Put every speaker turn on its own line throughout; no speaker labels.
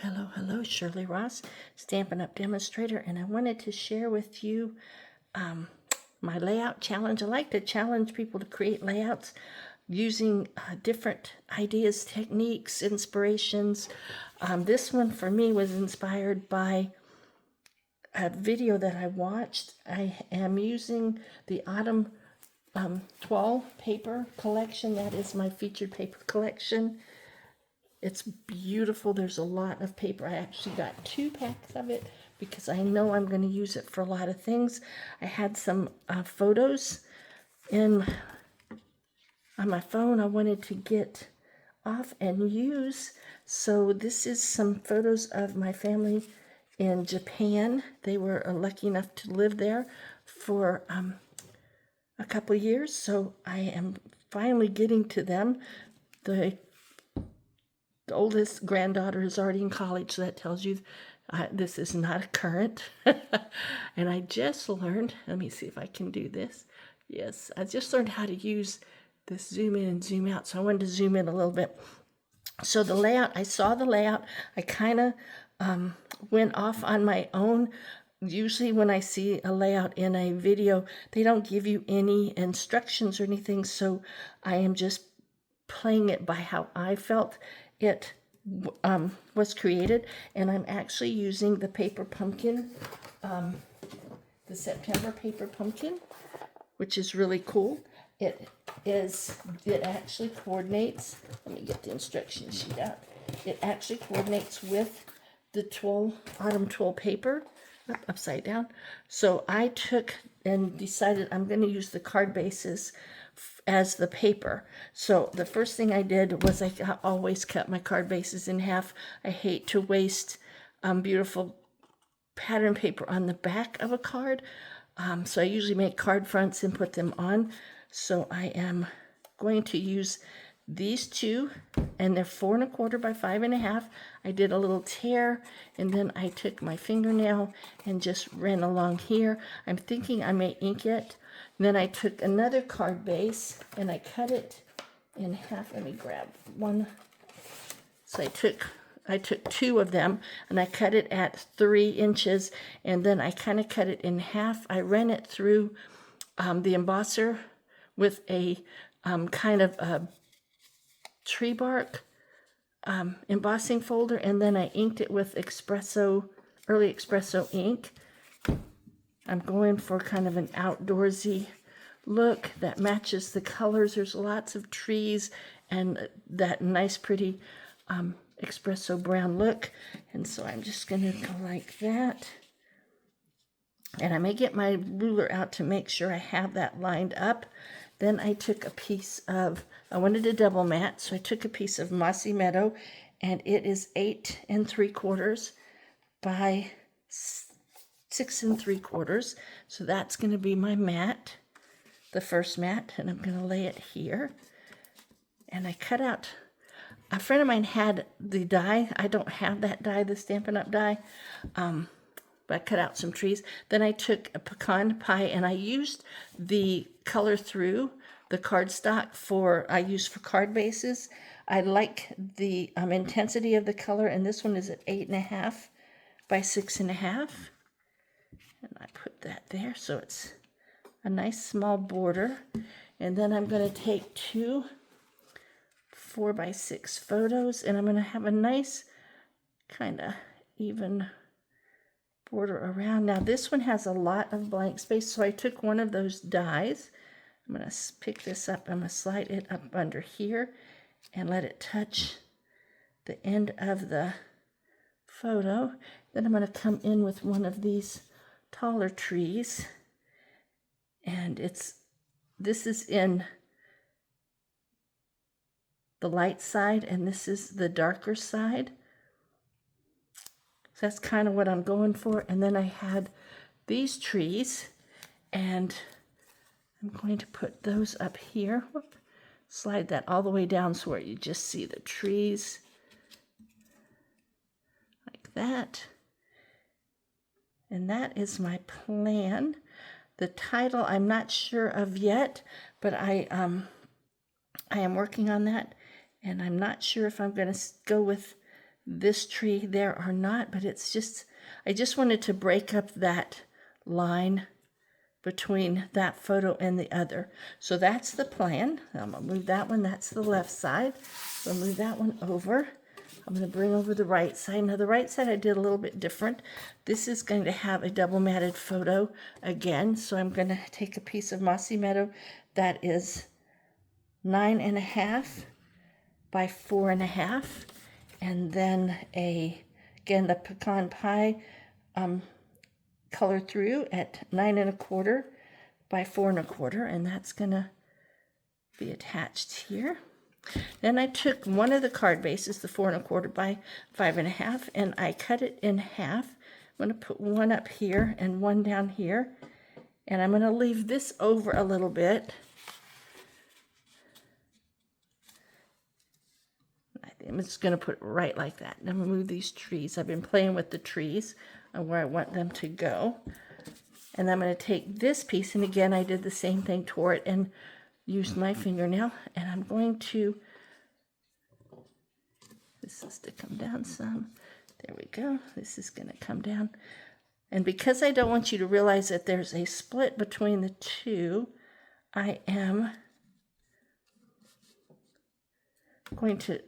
Hello, Shirley Ross, Stampin' Up! Demonstrator, and I wanted to share with you my layout challenge. I like to challenge people to create layouts using different ideas, techniques, inspirations. This one for me was inspired by a video that I watched. I am using the Autumn 12 paper collection. That is my featured paper collection. It's beautiful. There's a lot of paper. I actually got 2 packs of it because I know I'm going to use it for a lot of things. I had some photos on my phone I wanted to get off and use. So this is some photos of my family in Japan. They were lucky enough to live there for a couple of years. So I am finally getting to them. The oldest granddaughter is already in college, so that tells you this is not a current. And I just learned, let me see if I can do this. Yes, I just learned how to use this zoom in and zoom out, so I wanted to zoom in a little bit. So the layout, I saw the layout, I kind of went off on my own. Usually when I see a layout in a video, they don't give you any instructions or anything, so I am just playing it by how I felt it was created. And I'm actually using the paper pumpkin, the September paper pumpkin, which is really cool. It actually coordinates, let me get the instruction sheet out. It actually coordinates with the Autumn 12 paper, upside down. So I took and decided I'm going to use the card bases as the paper. So the first thing I did was I always cut my card bases in half. I hate to waste beautiful pattern paper on the back of a card. So I usually make card fronts and put them on. So I am going to use these 2, and they're 4 1/4 by 5 1/2. I did a little tear, and then I took my fingernail and just ran along here. I'm thinking I may ink it. And then I took another card base and I cut it in half. Let me grab one. So I took 2 of them and I cut it at 3 inches, and then I kind of cut it in half. I ran it through the embosser with a kind of a tree bark embossing folder, and then I inked it with early espresso ink. I'm going for kind of an outdoorsy look that matches the colors. There's lots of trees and that nice pretty espresso brown look, and so I'm just going to go like that. And I may get my ruler out to make sure I have that lined up. Then I took a piece of, I wanted a double mat, so I took a piece of Mossy Meadow, and it is 8 3/4 by 6 3/4. So that's going to be my mat, the first mat, and I'm going to lay it here. And I cut out, a friend of mine had the die. I don't have that die, the Stampin' Up! Die. But I cut out some trees. Then I took a pecan pie and I used the color through the cardstock I use for card bases. I like the intensity of the color, and this one is at 8 1/2 by 6 1/2. And I put that there so it's a nice small border. And then I'm going to take 2 4 by 6 photos, and I'm going to have a nice kind of even border around. Now this one has a lot of blank space, so I took one of those dies. I'm going to pick this up. I'm going to slide it up under here and let it touch the end of the photo. Then I'm going to come in with one of these taller trees, and this is in the light side and this is the darker side. So that's kind of what I'm going for. And then I had these trees, and I'm going to put those up here. Whoop. Slide that all the way down so where you just see the trees like that. And that is my plan. The title I'm not sure of yet, but I am working on that, and I'm not sure if I'm going to go with this tree there or not, but it's just, I just wanted to break up that line between that photo and the other. So that's the plan. I'm gonna move that one, that's the left side. So I'll move that one over. I'm gonna bring over the right side. Now the right side I did a little bit different. This is going to have a double matted photo again. So I'm gonna take a piece of Mossy Meadow that is 9.5 by 4.5, and then again the pecan pie color through at 9.25 by 4.25, and that's gonna be attached here. Then I took one of the card bases, the 4.25 by 5.5, and I cut it in half. I'm gonna put one up here and one down here, and I'm gonna leave this over a little bit. I'm just going to put it right like that. And I'm going to move these trees. I've been playing with the trees and where I want them to go. And I'm going to take this piece, and again, I did the same thing, tore it and used my fingernail. And I'm going to, this is to come down some. There we go. This is going to come down. And because I don't want you to realize that there's a split between the two, I am going to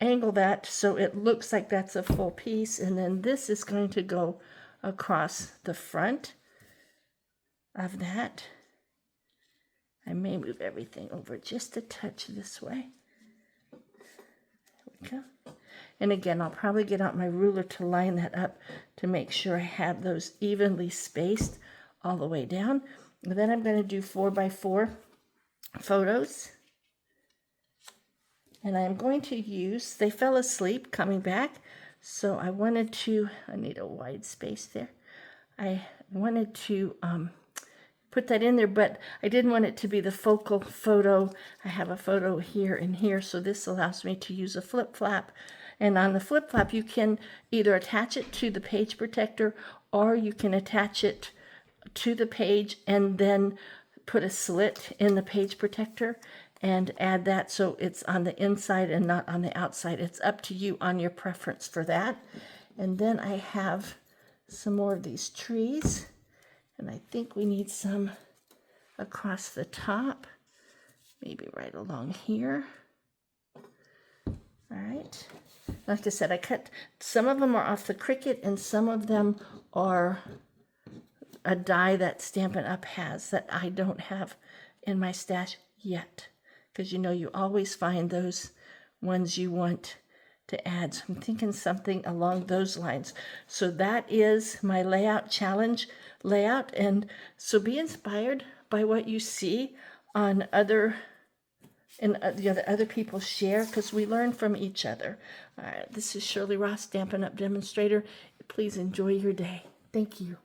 angle that so it looks like that's a full piece, and then this is going to go across the front of that. I may move everything over just a touch this way. There we go. And again, I'll probably get out my ruler to line that up to make sure I have those evenly spaced all the way down. And then I'm going to do 4x4 photos. And I'm going to use, they fell asleep coming back, so I wanted to, I need a wide space there. I wanted to put that in there, but I didn't want it to be the focal photo. I have a photo here and here, so this allows me to use a flip flap. And on the flip flap, you can either attach it to the page protector, or you can attach it to the page and then put a slit in the page protector and add that so it's on the inside and not on the outside. It's up to you on your preference for that. And then I have some more of these trees, and I think we need some across the top, maybe right along here. All right. Like I said, I cut, some of them are off the Cricut and some of them are a die that Stampin' Up! Has that I don't have in my stash yet. Because you know you always find those ones you want to add. So I'm thinking something along those lines. So that is my layout challenge layout. And so be inspired by what you see on other other people share, because we learn from each other. All right, this is Shirley Ross, Stampin' Up! Demonstrator. Please enjoy your day. Thank you.